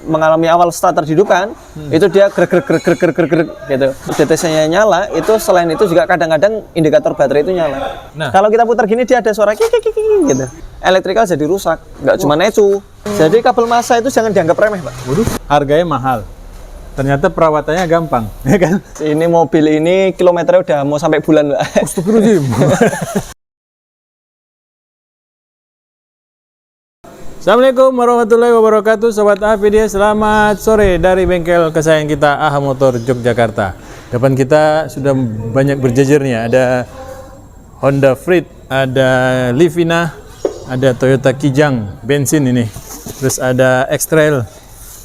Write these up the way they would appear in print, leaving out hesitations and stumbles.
mengalami awal starter dihidupkan, itu dia grek gitu. DTC-nya nyala, itu selain itu juga kadang-kadang indikator baterai itu nyala. Nah, kalau kita putar gini dia ada suara kik gitu. Elektrikal jadi rusak, nggak cuma ecu. Jadi kabel massa itu jangan dianggap remeh, Pak. Waduh, harganya mahal. Ternyata perawatannya gampang, ya kan? Ini mobil ini kilometernya udah mau sampai bulan, Pak. Astagfirullahaladzim. Assalamualaikum warahmatullahi wabarakatuh, Sobat APD. Selamat sore dari bengkel kesayangan kita, AHA Motor Yogyakarta. Depan kita sudah banyak berjejer nih. Ada Honda Freed, ada Livina, ada Toyota Kijang bensin ini. Terus ada X-Trail,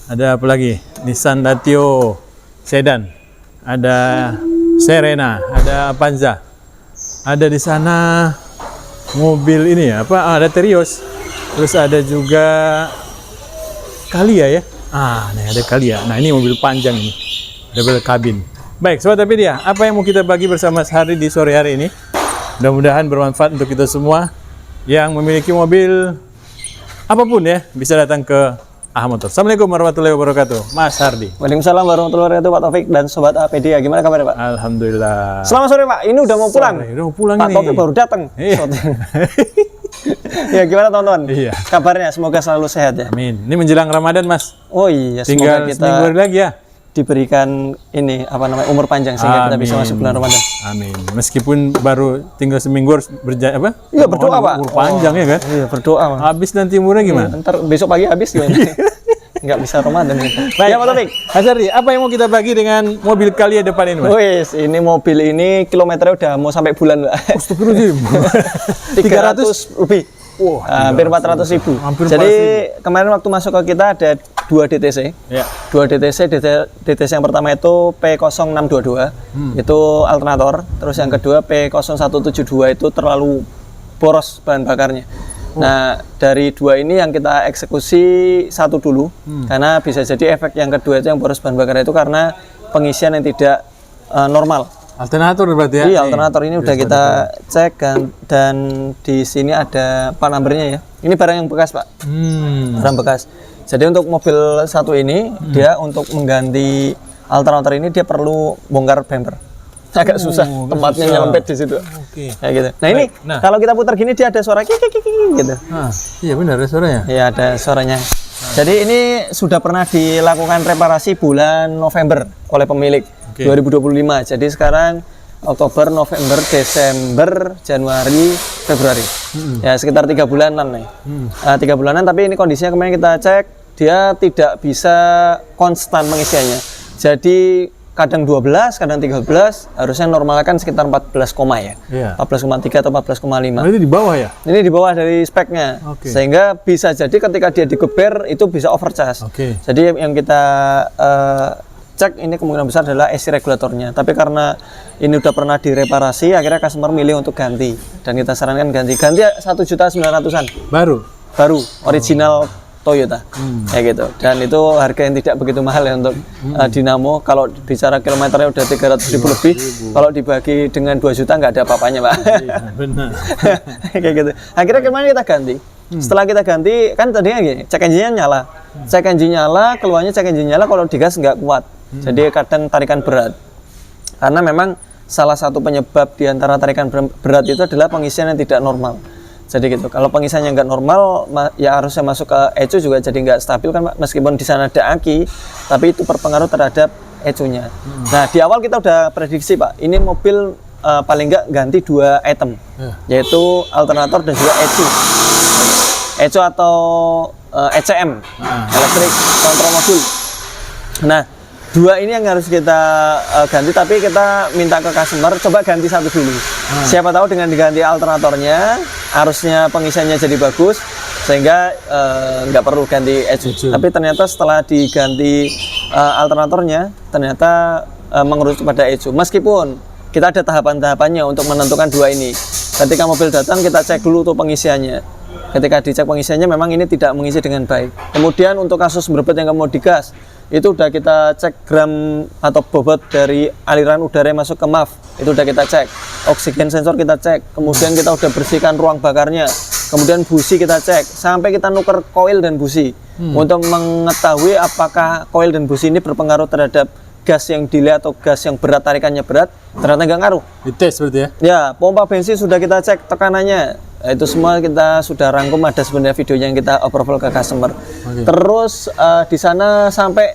ada apa lagi? Nissan Latio sedan, ada Serena, ada Avanza. Ada di sana mobil ini ya, apa? Ada Terios. Terus ada juga Calya ya. Nih ada Calya. Nah, ini mobil panjang ini. Double cabin. Baik, Sobat APD, apa yang mau kita bagi bersama Mas Hardy di sore hari ini? Mudah-mudahan bermanfaat untuk kita semua yang memiliki mobil apapun ya, bisa datang ke AHA Motor. Assalamualaikum warahmatullahi wabarakatuh, Mas Hardy. Waalaikumsalam warahmatullahi wabarakatuh, Pak Taufik dan Sobat APD. Gimana kabarnya, Pak? Alhamdulillah. Selamat sore, Pak. Ini udah mau pulang. Udah mau pulang Pak ini. Taufik baru datang. Iya. Ya, gimana teman-teman? Iya. Kabarnya semoga selalu sehat ya. Amin. Ini menjelang Ramadan, Mas. Oh iya, Tinggal semoga kita seminggu lagi ya. diberikan ini umur panjang sehingga kita bisa masuk bulan Ramadan. Amin. Meskipun baru tinggal seminggu harus apa? Iya, berdoa, Pak. Umur panjang ya kan? Iya, berdoa, Pak. Habis nanti umurnya gimana? Ntar besok pagi habis gimana? Nggak bisa Ramadan gitu. Baik, Ya, Pak Taufik. Mas Hardy, apa yang mau kita bagi dengan mobil Calya depan ini, Mas? Wis, ini mobil ini kilometernya udah mau sampai bulan, Pak. Astagfirullahaladzim. 300 lebih. Wah, Hampir 400.000. Hampir Jadi kemarin waktu masuk ke kita ada 2 DTC. Ya. 2 DTC. DTC yang pertama itu P0622, itu alternator. Terus yang kedua P0172 itu terlalu boros bahan bakarnya. Nah, dari 2 ini yang kita eksekusi satu dulu, karena bisa jadi efek yang kedua itu yang boros bahan bakar itu karena pengisian yang tidak normal. Alternator berarti ya? Iya, alternator ini udah kita cek dan di sini ada part number-nya ya. Ini barang yang bekas, Pak. Barang bekas. Jadi untuk mobil satu ini dia untuk mengganti alternator ini dia perlu bongkar bumper. Agak susah tempatnya nyelempet di situ. Oke. Kayak gitu. Nah, ini kalau kita putar gini dia ada suara kik gitu. Iya benar ada suaranya. Iya, ada suaranya. Jadi ini sudah pernah dilakukan reparasi bulan November oleh pemilik 2025. Jadi sekarang Oktober, November, Desember, Januari, Februari. Ya sekitar 3 bulanan nih. 3 bulanan, tapi ini kondisinya kemarin kita cek dia tidak bisa konstan pengisiannya. Jadi kadang 12, kadang 13, harusnya normalkan sekitar 14, ya. 14,3 atau 14,5. Ini di bawah ya? Ini di bawah dari speknya. Sehingga bisa jadi ketika dia digeber itu bisa overcharge. Jadi yang kita cek ini kemungkinan besar adalah AC regulatornya. Tapi karena ini udah pernah direparasi, akhirnya customer milih untuk ganti. Dan kita sarankan ganti 1.900.000-an. Baru original Toyota, kayak gitu. Dan itu harga yang tidak begitu mahal ya untuk dinamo. Kalau bicara kilometernya udah 300.000 lebih, kalau dibagi dengan 2 juta nggak ada apa-apanya, Pak. Benar. Kayak gitu. Akhirnya kemarin kita ganti. Setelah kita ganti, kan tadinya gini, cek engine-nya nyala. Cek engine nyala, keluarnya cek engine nyala, kalau digas nggak kuat. Jadi kadang tarikan berat. Karena memang salah satu penyebab di antara tarikan berat itu adalah pengisian yang tidak normal. Jadi gitu, kalau pengisiannya nggak normal, ya harusnya masuk ke ECU juga jadi nggak stabil kan, Pak. Meskipun di sana ada aki, tapi itu berpengaruh terhadap ECU-nya. Nah, di awal kita udah prediksi, Pak, ini mobil paling nggak ganti 2 item, yaitu alternator dan juga ECU. ECU atau ECM, Electric Control Module. Nah, 2 ini yang harus kita ganti, tapi kita minta ke customer coba ganti satu dulu. Siapa tahu dengan diganti alternatornya, arusnya pengisiannya jadi bagus, sehingga nggak perlu ganti ECU. Tapi ternyata setelah diganti alternatornya, ternyata mengerucut pada ECU. Meskipun kita ada tahapan-tahapannya untuk menentukan 2 ini. Ketika mobil datang, kita cek dulu tuh pengisiannya. Ketika dicek pengisiannya memang ini tidak mengisi dengan baik. Kemudian untuk kasus berbet yang mau digas, itu udah kita cek gram atau bobot dari aliran udara yang masuk ke MAF. Itu udah kita cek. Oksigen sensor kita cek. Kemudian kita udah bersihkan ruang bakarnya. Kemudian busi kita cek. Sampai kita nuker koil dan busi. Untuk mengetahui apakah koil dan busi ini berpengaruh terhadap gas yang delay atau gas yang berat, tarikannya berat. Ternyata nggak ngaruh. Dites berarti ya? Ya, pompa bensin sudah kita cek tekanannya. Itu semua kita sudah rangkum, ada sebenarnya videonya yang kita approval ke customer. Terus di sana sampai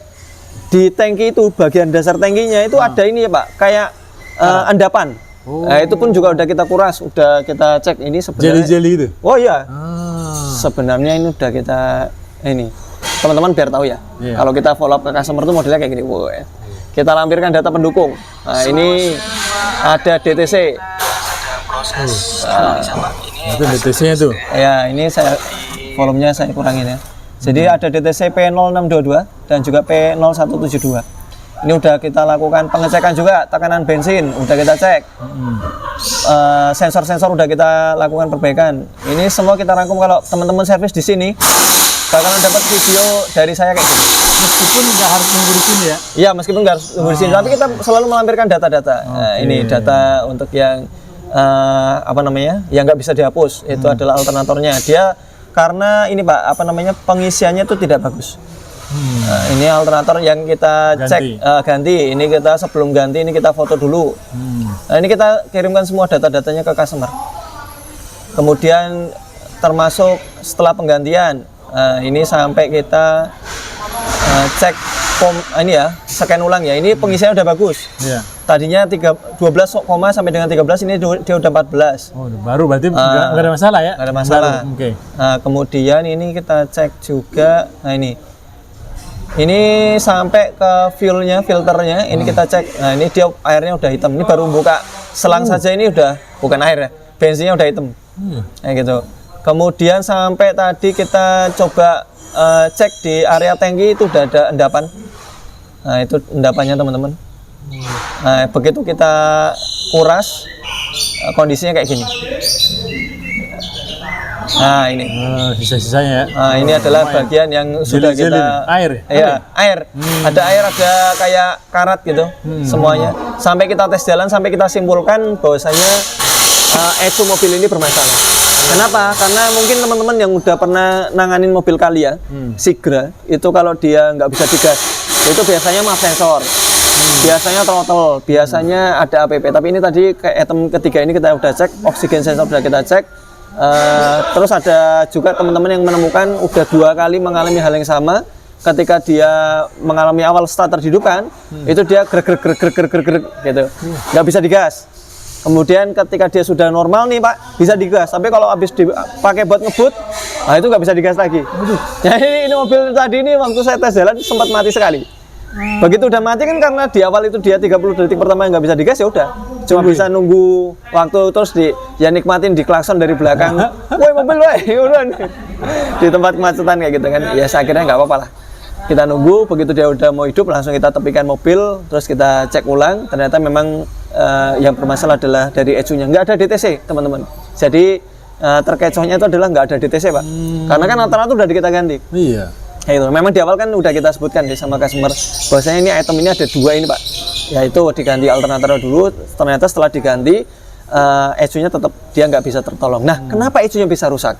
di tangki itu, bagian dasar tangkinya itu ada ini ya Pak, kayak endapan. Nah, itu pun juga udah kita kuras, udah kita cek ini sebenarnya. Jeli-jeli itu? Oh iya. Sebenarnya ini udah kita ini. Teman-teman biar tahu ya. Kalau kita follow up ke customer tuh modelnya kayak gini. Wow, ya. Kita lampirkan data pendukung. Nah, ini ada DTC. Itu DTC-nya tuh? Ya, ini saya volumenya saya kurangin ya. Jadi ada DTC P0622 dan juga P0172. Ini udah kita lakukan pengecekan juga tekanan bensin, udah kita cek. Sensor-sensor udah kita lakukan perbaikan. Ini semua kita rangkum, kalau teman-teman servis di sini bakalan dapat video dari saya kayak gini. Meskipun nggak harus nunggu di sini ya? Iya, meskipun nggak harus nunggu di sini, tapi kita selalu melampirkan data-data. Nah, ini data untuk yang apa namanya, yang nggak bisa dihapus, itu adalah alternatornya. Dia karena ini Pak, apa namanya, pengisiannya itu tidak bagus. Nah, ini alternator yang kita cek ganti. Ini kita sebelum ganti ini kita foto dulu. Nah, ini kita kirimkan semua data-datanya ke customer. Kemudian termasuk setelah penggantian, ini sampai kita cek ini ya, scan ulang ya. Ini pengisiannya udah bagus. Tadinya 12, sampai dengan 13, ini dia udah 14. Oh, udah baru, berarti nggak ada masalah ya? Nggak ada masalah. Oke. Nah, kemudian ini kita cek juga. Nah, ini sampai ke fuelnya, filternya. Ini kita cek. Nah, ini dia airnya udah hitam. Ini baru buka selang saja, ini udah bukan air ya, bensinnya udah hitam. Kayak gitu. Kemudian sampai tadi kita coba cek di area tangki, itu udah ada endapan. Nah, itu endapannya teman-teman. Nah, begitu kita kuras, kondisinya kayak gini. Nah, ini sisa-sisanya ya. Nah, ini adalah bagian yang sudah kita air. Ya, air. Ada air, ada kayak karat gitu. Semuanya. Sampai kita tes jalan, sampai kita simpulkan bahwasanya ECU mobil ini bermasalah. Kenapa? Karena mungkin teman-teman yang udah pernah nanganin mobil kali ya, Sigra, itu kalau dia nggak bisa digas, itu biasanya MAF sensor, biasanya throttle, biasanya ada APP. Tapi ini tadi kayak item ketiga ini kita udah cek, oksigen sensor udah kita cek. Terus ada juga teman-teman yang menemukan udah 2 kali mengalami hal yang sama. Ketika dia mengalami awal starter dihidupkan, itu dia grek gitu, nggak bisa digas. Kemudian ketika dia sudah normal nih Pak, bisa digas. Tapi kalau habis dipakai buat ngebut, nah itu nggak bisa digas lagi. Jadi ini mobil tadi ini waktu saya tes jalan sempat mati sekali. Begitu udah mati kan, karena di awal itu dia 30 detik pertama yang nggak bisa digas, ya udah. Cuma bisa nunggu waktu, terus ya nikmatin di klakson dari belakang. Woi mobil woi, udah di tempat kemacetan kayak gitu kan. Ya akhirnya nggak apa-apa lah. Kita nunggu, begitu dia udah mau hidup langsung kita tepikan mobil, terus kita cek ulang. Ternyata memang yang bermasalah adalah dari ECU-nya, nggak ada DTC teman-teman. Jadi terkecohnya itu adalah nggak ada DTC Pak, karena kan alternator udah kita ganti. Iya. Ya itu memang di awal kan udah kita sebutkan deh sama customer bahwasanya ini item ini ada 2 ini Pak, yaitu diganti alternator dulu. Ternyata setelah diganti ECU-nya tetap dia nggak bisa tertolong. Nah, kenapa ECU-nya bisa rusak?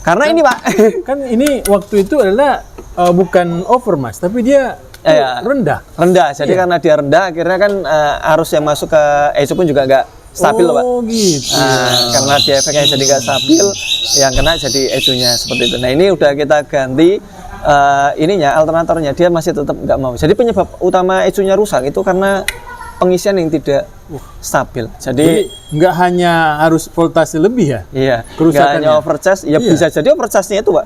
Karena ini Pak, kan ini waktu itu adalah bukan over mas, tapi dia rendah. Jadi karena dia rendah, akhirnya kan arus yang masuk ke ECU pun juga nggak stabil Pak. Oh gitu. Karena dia efeknya jadi nggak stabil, yang kena jadi ECU-nya seperti itu. Nah, ini udah kita ganti ininya, alternatornya, dia masih tetap nggak mau. Jadi penyebab utama ECU-nya rusak itu karena pengisian yang tidak stabil. Jadi nggak hanya harus voltase lebih ya? Iya. Nggak hanya overcharge, ya bisa jadi overcharge-nya itu Pak.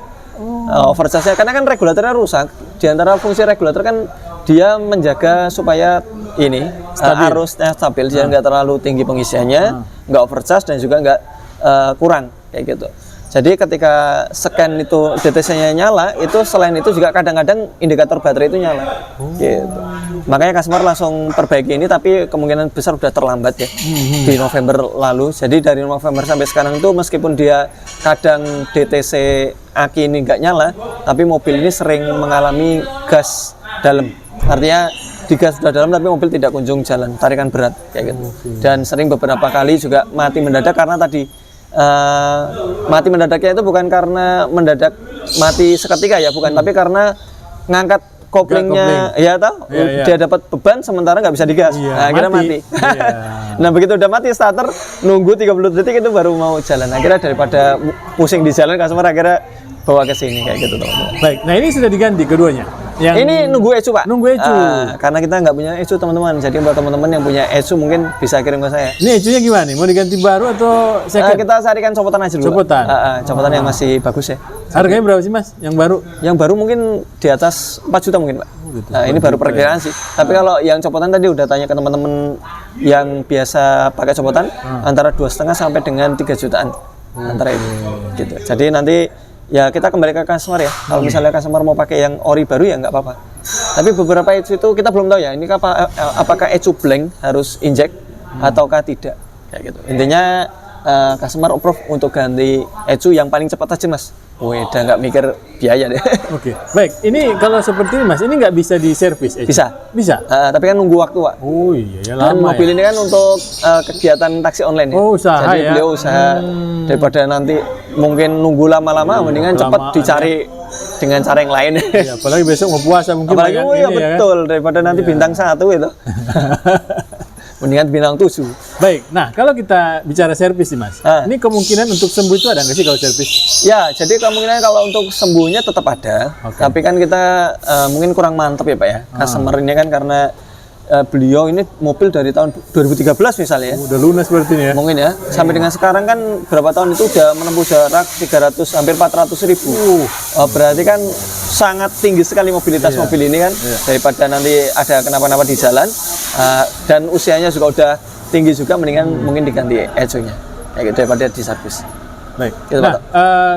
Overcharge-nya karena kan regulatornya rusak. Di antara fungsi regulator kan dia menjaga supaya ini arusnya stabil, dia nggak terlalu tinggi pengisiannya, nggak overcharge dan juga nggak kurang kayak gitu. Jadi ketika scan itu DTC-nya nyala, itu selain itu juga kadang-kadang indikator baterai itu nyala. Gitu. Makanya customer langsung perbaiki ini, tapi kemungkinan besar udah terlambat ya di November lalu. Jadi dari November sampai sekarang itu meskipun dia kadang DTC aki ini nggak nyala, tapi mobil ini sering mengalami gas dalam. Artinya digas sudah dalam tapi mobil tidak kunjung jalan, tarikan berat kayak gitu. Dan sering beberapa kali juga mati mendadak karena tadi mati mendadaknya itu bukan karena mendadak mati seketika ya, bukan, tapi karena ngangkat koplingnya, ya tahu, dia dapat beban sementara nggak bisa digas, akhirnya mati. Nah begitu udah mati starter, nunggu 30 detik itu baru mau jalan. Akhirnya daripada pusing di jalan, customer akhirnya bawa ke sini kayak gitu teman-teman. Baik, nah ini sudah diganti keduanya. Ini nunggu ECU Pak. Nunggu ECU. Karena kita nggak punya ECU teman-teman. Jadi buat teman-teman yang punya ECU mungkin bisa kirim ke saya. Ini ECU-nya gimana nih? Mau diganti baru atau second? Kita carikan copotan aja dulu. Copotan. Copotan yang masih bagus ya. Harganya berapa sih Mas? Yang baru? Yang baru mungkin di atas 4 juta mungkin Pak. Ini baru perkiraan sih. Tapi kalau yang copotan tadi udah tanya ke teman-teman yang biasa pakai copotan, antara 2,5 sampai dengan 3 jutaan antara itu. Gitu. Jadi nanti ya kita kembali ke customer ya. Kalau misalnya customer mau pakai yang ori baru ya nggak apa-apa. Tapi beberapa ECU itu kita belum tahu ya. Ini apakah ECU blank harus inject ataukah tidak kayak gitu. Intinya customer approve untuk ganti ECU yang paling cepat aja Mas. Udah nggak mikir biaya deh. Oke, baik. Ini kalau seperti ini Mas, ini nggak bisa diservis? Bisa. Tapi kan nunggu waktu Pak. Oh iya, ya Dan lama. mobil ini kan untuk kegiatan taksi online ya. Oh, usaha. Jadi ya? beliau usaha daripada nanti mungkin nunggu lama-lama, mendingan cepat dicari dengan cara yang lain. Ya, apalagi besok mau puasa mungkin. Apalagi betul kan? Daripada nanti bintang 1 itu. Mendingan bintang 7. Baik, nah kalau kita bicara servis nih Mas, ini kemungkinan untuk sembuh itu ada nggak sih kalau servis? Ya, jadi kemungkinan kalau untuk sembuhnya tetap ada, tapi kan kita mungkin kurang mantap ya Pak ya. Customer ini kan karena beliau ini mobil dari tahun 2013 misalnya ya. Udah lunas berarti nih ya? Mungkin ya, sampai dengan sekarang kan berapa tahun itu udah menempuh jarak 300 hampir 400 ribu. Berarti kan sangat tinggi sekali mobilitas mobil ini kan, daripada nanti ada kenapa-napa di jalan, dan usianya juga udah tinggi juga, mendingan mungkin diganti ECU-nya kayak gitu daripada diservis. Baik. Gitu, nah,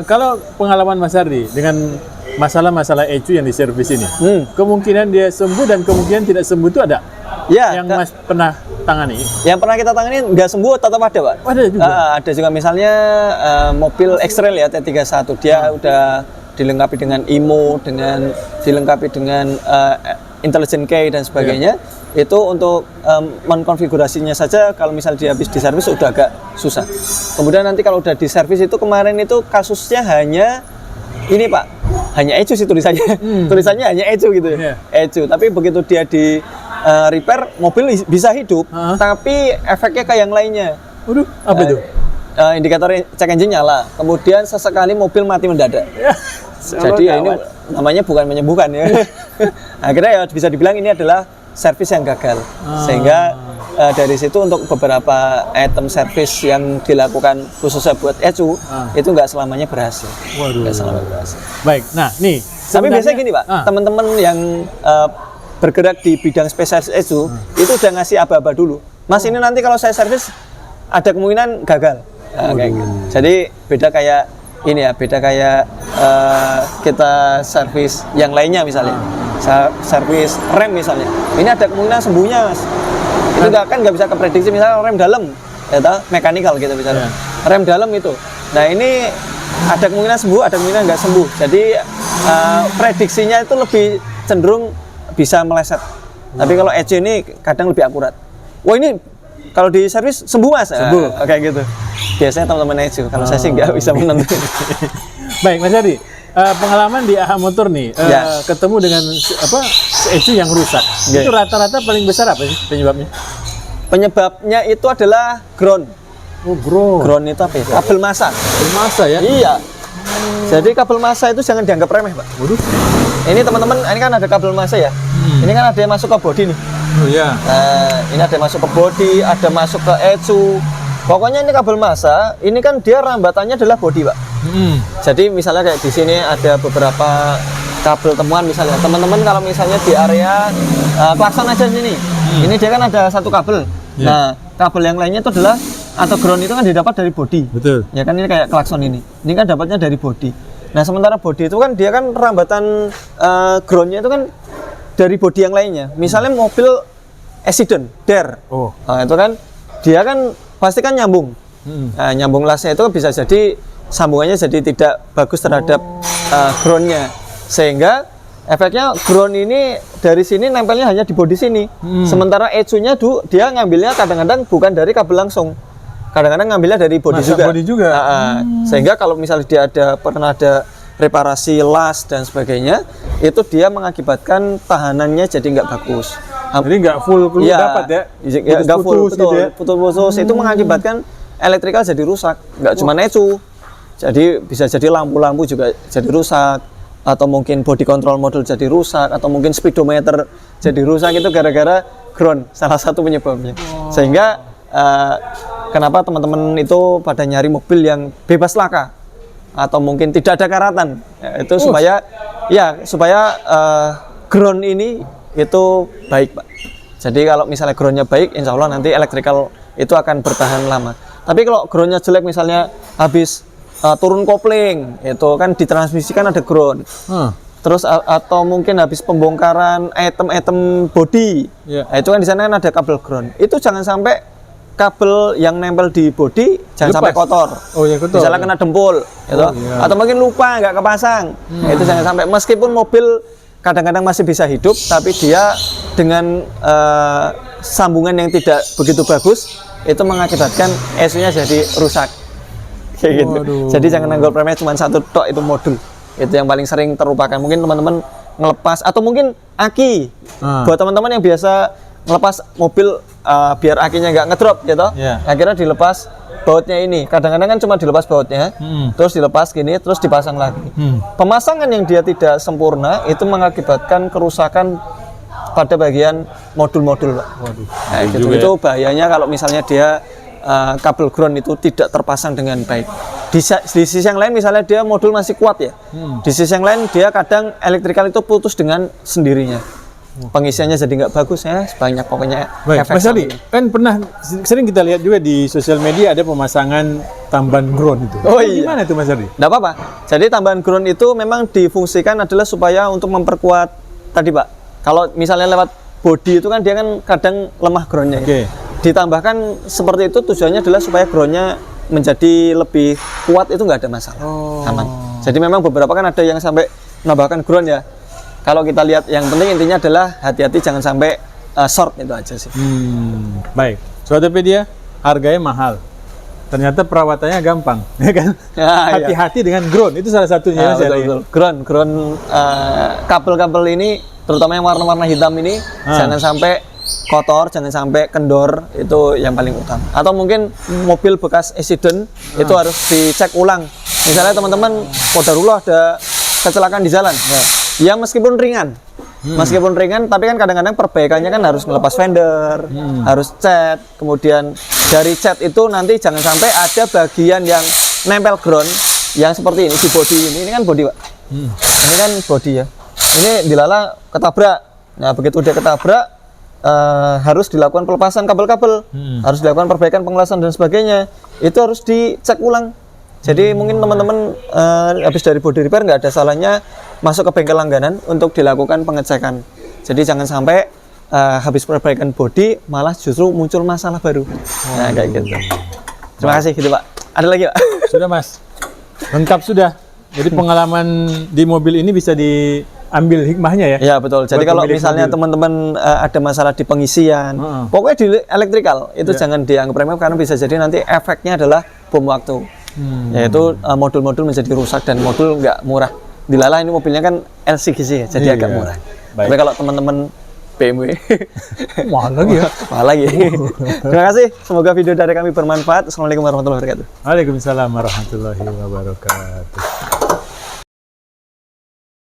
kalau pengalaman Mas Ardi dengan masalah-masalah ECU yang diservis ini, kemungkinan dia sembuh dan kemungkinan tidak sembuh itu ada? Ya, yang Mas pernah tangani? Yang pernah kita tangani nggak sembuh tetap ada Pak. Ada juga? Ada juga, misalnya mobil X-Trail ya T31, dia udah dilengkapi dengan IMO, dilengkapi dengan Intelligent Key dan sebagainya. Itu untuk mengkonfigurasinya saja kalau misal dia habis diservis udah agak susah. Kemudian nanti kalau udah diservis itu kemarin itu kasusnya hanya ini Pak, hanya ECU sih tulisannya. Tulisannya hanya ECU gitu ya. ECU, tapi begitu dia di repair, mobil bisa hidup, tapi efeknya kayak yang lainnya. Waduh, apa itu? Indikator check engine nyala, kemudian sesekali mobil mati mendadak. Jadi ya ini namanya bukan menyembuhkan ya. Akhirnya ya bisa dibilang ini adalah servis yang gagal. Sehingga dari situ untuk beberapa item servis yang dilakukan khususnya buat ECU itu nggak selamanya berhasil. Nggak selamanya berhasil. Baik, nah nih. Tapi biasanya gini Pak, teman-teman yang bergerak di bidang spesialis ECU itu udah ngasih aba-aba dulu. Mas ini nanti kalau saya servis ada kemungkinan gagal. Kayak gitu. Jadi beda kayak ini ya, beda kayak kita servis yang lainnya misalnya, servis rem misalnya. Ini ada kemungkinan sembuhnya Mas. Itu nggak bisa keprediksi, misalnya rem dalam, ya tahu, mekanikal gitu misalnya. Rem dalam itu. Nah ini ada kemungkinan sembuh, ada kemungkinan nggak sembuh. Jadi prediksinya itu lebih cenderung bisa meleset. Tapi kalau ECU ini kadang lebih akurat. Wah ini kalau di servis sembuh Mas. Sembuh. Kayak gitu. Biasanya teman-teman ECU. Kalau saya sih nggak bisa menentukan. Baik Mas Ardi, pengalaman di AHA Motor nih, ketemu dengan ECU yang rusak. Itu rata-rata paling besar apa sih penyebabnya? Penyebabnya itu adalah ground. Oh, ground. Ground itu apa ya? Kabel massa. Kabel massa ya? Iya. Jadi kabel massa itu jangan dianggap remeh Pak. Waduh. Ini teman-teman, ini kan ada kabel massa ya. Ini kan ada yang masuk ke bodi nih. Oh iya. Ini ada yang masuk ke bodi, ada masuk ke ECU. Pokoknya ini kabel massa, ini kan dia rambatannya adalah bodi Pak. Jadi misalnya kayak di sini ada beberapa kabel temuan misalnya. Teman-teman kalau misalnya di area klakson aja sini. Ini dia kan ada satu kabel. Nah, kabel yang lainnya itu adalah atau ground itu kan didapat dari body. Betul. Ya kan ini kayak klakson ini. Ini kan dapatnya dari body. Nah, sementara body itu kan dia kan rambatan groundnya itu kan dari body yang lainnya. Misalnya mobil accident, dare. Oh. Nah, itu kan dia kan pasti kan nyambung. Nah, nyambung lasnya itu bisa jadi sambungannya jadi tidak bagus terhadap groundnya. Sehingga efeknya ground ini dari sini nempelnya hanya di bodi sini. Sementara ECU-nya dia ngambilnya kadang-kadang bukan dari kabel langsung. Kadang-kadang ngambilnya dari bodi juga. Bodi juga. Sehingga kalau misalnya dia pernah ada reparasi las dan sebagainya, itu dia mengakibatkan tahanannya jadi nggak bagus. Jadi nggak full dapat ya? Nggak full, Putus-putus gitu ya? putus-putus. Itu mengakibatkan elektrikal jadi rusak. Nggak cuma ECU. Jadi bisa jadi lampu-lampu juga jadi rusak. Atau mungkin body control module jadi rusak, atau mungkin speedometer jadi rusak, itu gara-gara ground, salah satu penyebabnya. Sehingga kenapa teman-teman itu pada nyari mobil yang bebas laka atau mungkin tidak ada karatan, ya, itu supaya ground ini itu baik, Pak. Jadi kalau misalnya groundnya baik, insya Allah nanti electrical itu akan bertahan lama. Tapi kalau groundnya jelek, misalnya habis turun kopling, itu kan ditransmisikan ada ground. Terus atau mungkin habis pembongkaran item body, nah, itu kan di sana kan ada kabel ground. Itu jangan sampai kabel yang nempel di body jangan sampai kotor. Oh ya, kotor. Misalnya kena dempul, gitu. Atau mungkin lupa nggak kepasang. Nah, itu jangan sampai. Meskipun mobil kadang-kadang masih bisa hidup, tapi dia dengan sambungan yang tidak begitu bagus, itu mengakibatkan ECU-nya jadi rusak. Kayak gitu. Jadi jangan nanggol premnya cuma satu tok, itu modul. Itu yang paling sering terlupakan. Mungkin teman-teman ngelepas, atau mungkin aki. Buat teman-teman yang biasa ngelepas mobil biar akinya nggak ngedrop gitu. Akhirnya dilepas bautnya ini. Kadang-kadang kan cuma dilepas bautnya, terus dilepas gini, terus dipasang lagi. Pemasangan yang dia tidak sempurna itu mengakibatkan kerusakan pada bagian modul-modul, Pak. Nah, itu bahayanya kalau misalnya dia kabel ground itu tidak terpasang dengan baik. Di sisi yang lain, misalnya dia modul masih kuat ya, di sisi yang lain dia kadang elektrikal itu putus dengan sendirinya. Pengisiannya jadi nggak bagus ya, banyak pokoknya. Baik, Mas Adi, kan pernah sering kita lihat juga di sosial media ada pemasangan tambahan ground itu. Oh iya. Gimana itu, Mas Adi? Nggak apa-apa. Jadi tambahan ground itu memang difungsikan adalah supaya untuk memperkuat tadi, Pak. Kalau misalnya lewat body itu kan dia kan kadang lemah groundnya. Oke. Ditambahkan seperti itu tujuannya adalah supaya groundnya menjadi lebih kuat, itu nggak ada masalah, aman. Jadi memang beberapa kan ada yang sampai menambahkan ground ya. Kalau kita lihat, yang penting intinya adalah hati-hati jangan sampai short, itu aja sih. Baik, Sobatpedia, harganya mahal. Ternyata perawatannya gampang, ya kan? Hati-hati dengan ground, itu salah satunya. Betul. Ground kabel-kabel ini, terutama yang warna-warna hitam ini, jangan sampai kotor, jangan sampai kendor, itu yang paling utama. Atau mungkin mobil bekas accident itu harus dicek ulang. Misalnya teman-teman qadarullah ada kecelakaan di jalan, ya meskipun ringan, tapi kan kadang-kadang perbaikannya kan harus ngelepas fender, harus cat. Kemudian dari cat itu nanti jangan sampai ada bagian yang nempel ground yang seperti ini di body ini kan body, Pak. Ini kan body ya. Ini dilala ketabrak. Nah, begitu dia ketabrak, harus dilakukan pelepasan kabel-kabel, harus dilakukan perbaikan pengelasan dan sebagainya. Itu harus dicek ulang. Jadi mungkin teman-teman habis dari body repair nggak ada salahnya masuk ke bengkel langganan untuk dilakukan pengecekan. Jadi jangan sampai habis perbaikan body malah justru muncul masalah baru. Nah, kayak gitu. Terima kasih gitu, Pak. Ada lagi, Pak? Sudah, Mas. Lengkap sudah. Jadi pengalaman di mobil ini bisa diambil hikmahnya ya? Ya, betul. Jadi kalau misalnya teman-teman ada masalah di pengisian, pokoknya di elektrikal itu jangan dianggap remeh, karena bisa jadi nanti efeknya adalah bom waktu. Yaitu modul-modul menjadi rusak dan modul nggak murah. Dilala ini mobilnya kan LCGC ya, jadi agak murah. Tapi kalau teman-teman BMW mahal lagi ya? Mahal lagi. Terima kasih. Semoga video dari kami bermanfaat. Assalamualaikum warahmatullahi wabarakatuh. Waalaikumsalam warahmatullahi wabarakatuh.